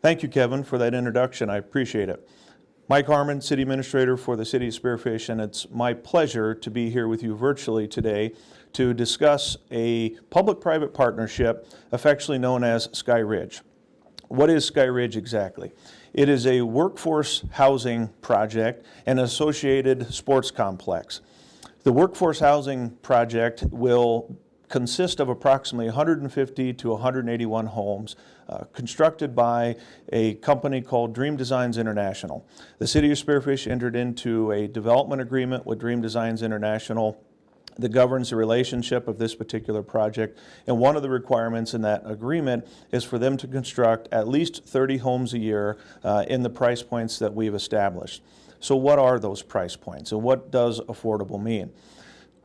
Thank you, Kevin, for that introduction. I appreciate it. Mike Harmon, City Administrator for the City of Spearfish, and it's my pleasure to be here with you virtually today to discuss a public-private partnership affectionately known as Skyridge. What is Skyridge exactly? It is a workforce housing project and associated sports complex. The workforce housing project will consist of approximately 150 to 181 homes constructed by a company called Dream Designs International. The City of Spearfish entered into a development agreement with Dream Designs International that governs the relationship of this particular project, and one of the requirements in that agreement is for them to construct at least 30 homes a year in the price points that we've established. So what are those price points, and what does affordable mean?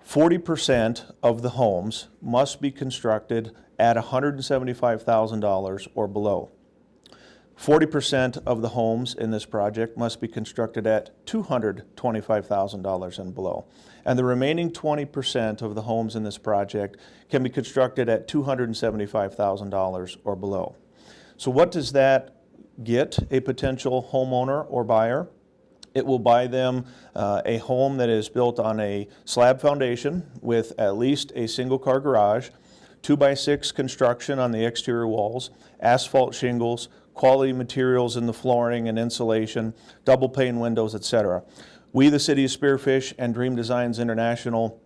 40% of the homes must be constructed at $175,000 or below. 40% of the homes in this project must be constructed at $225,000 and below. And the remaining 20% of the homes in this project can be constructed at $275,000 or below. So what does that get a potential homeowner or buyer? It will buy them a home that is built on a slab foundation with at least a single-car garage, 2x6 construction on the exterior walls, asphalt shingles, quality materials in the flooring and insulation, double pane windows, etc. We, the City of Spearfish and Dream Designs International,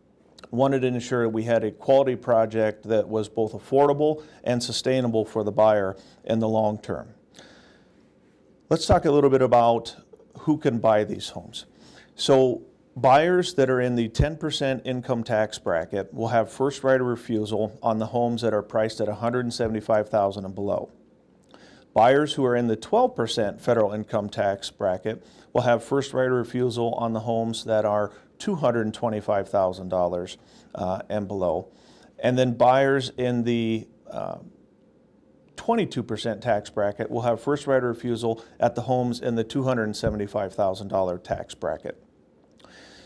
wanted to ensure we had a quality project that was both affordable and sustainable for the buyer in the long term. Let's talk a little bit about who can buy these homes. So buyers that are in the 10% income tax bracket will have first right of refusal on the homes that are priced at $175,000 and below. Buyers who are in the 12% federal income tax bracket will have first right of refusal on the homes that are $225,000 and below. And then buyers in the 22% tax bracket will have first right of refusal at the homes in the $275,000 tax bracket.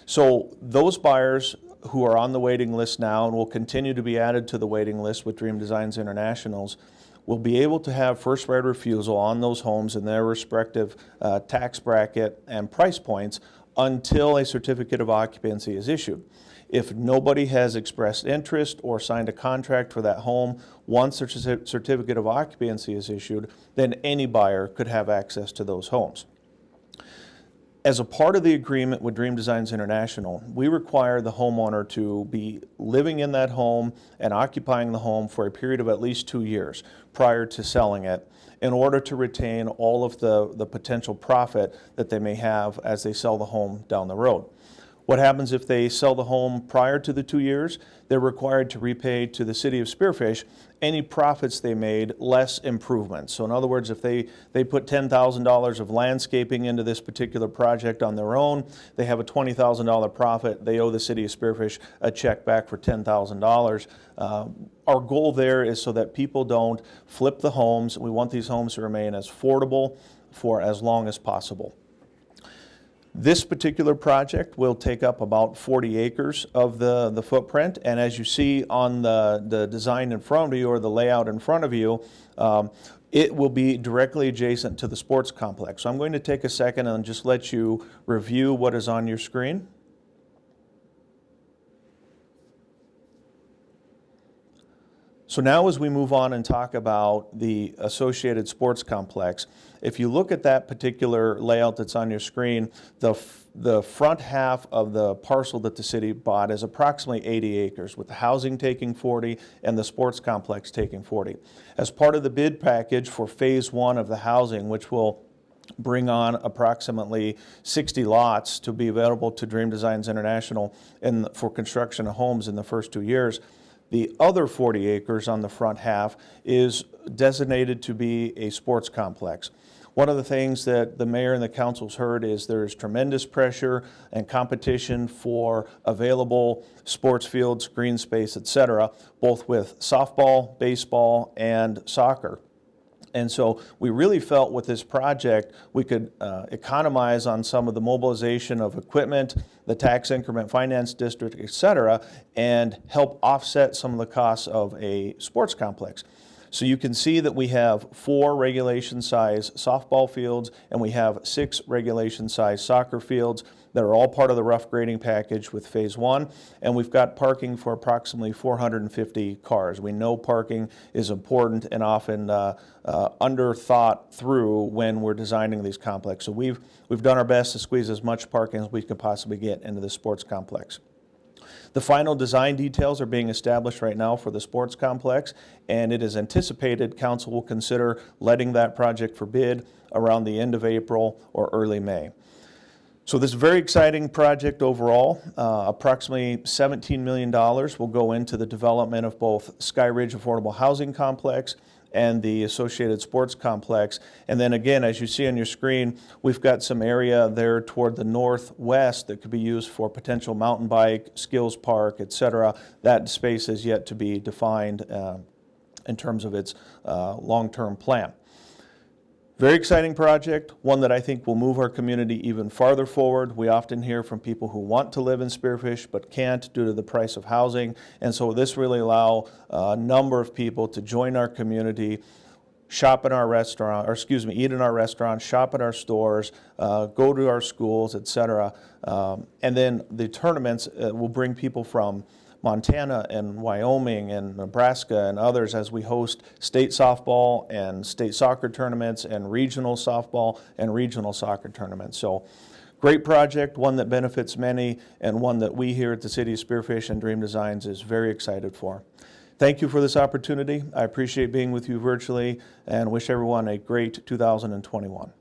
So those buyers who are on the waiting list now and will continue to be added to the waiting list with Dream Designs International's will be able to have first right of refusal on those homes in their respective tax bracket and price points until a certificate of occupancy is issued. If nobody has expressed interest or signed a contract for that home, once a certificate of occupancy is issued, then any buyer could have access to those homes. As a part of the agreement with Dream Designs International, we require the homeowner to be living in that home and occupying the home for a period of at least 2 years prior to selling it in order to retain all of the potential profit that they may have as they sell the home down the road. What happens if they sell the home prior to the 2 years? They're required to repay to the City of Spearfish any profits they made less improvements. So in other words, if they put $10,000 of landscaping into this particular project on their own, they have a $20,000 profit, they owe the City of Spearfish a check back for $10,000. Our goal there is so that people don't flip the homes. We want these homes to remain as affordable for as long as possible. This particular project will take up about 40 acres of the footprint, and as you see on the design in front of you or the layout in front of you, it will be directly adjacent to the sports complex. So I'm going to take a second and just let you review what is on your screen. So now as we move on and talk about the associated sports complex, if you look at that particular layout that's on your screen, the front half of the parcel that the city bought is approximately 80 acres, with the housing taking 40 and the sports complex taking 40. As part of the bid package for phase 1 of the housing, which will bring on approximately 60 lots to be available to Dream Designs International for construction of homes in the first 2 years, the other 40 acres on the front half is designated to be a sports complex. One of the things that the mayor and the council's heard is there's tremendous pressure and competition for available sports fields, green space, etc., both with softball, baseball, and soccer. And so we really felt with this project we could economize on some of the mobilization of equipment, the tax increment finance district, etc., and help offset some of the costs of a sports complex. So you can see that we have 4 regulation size softball fields and we have 6 regulation size soccer fields that are all part of the rough grading package with phase 1, and we've got parking for approximately 450 cars. We know parking is important and often under thought through when we're designing these complexes. So we've done our best to squeeze as much parking as we could possibly get into the sports complex. The final design details are being established right now for the sports complex, and it is anticipated council will consider letting that project for bid around the end of April or early May. So this is a very exciting project overall. Approximately $17 million will go into the development of both Skyridge Affordable Housing Complex and the associated sports complex. And then again, as you see on your screen, we've got some area there toward the northwest that could be used for potential mountain bike, skills park, etc. That space is yet to be defined in terms of its long-term plan. Very exciting project, one that I think will move our community even farther forward. We often hear from people who want to live in Spearfish but can't due to the price of housing, and so this really allows a number of people to join our community, shop in our restaurant, or excuse me, eat in our restaurants, shop at our stores, go to our schools, etc. And then the tournaments will bring people from Montana and Wyoming and Nebraska and others as we host state softball and state soccer tournaments and regional softball and regional soccer tournaments. So great project, one that benefits many and one that we here at the City of Spearfish and Dream Designs is very excited for. Thank you for this opportunity. I appreciate being with you virtually and wish everyone a great 2021.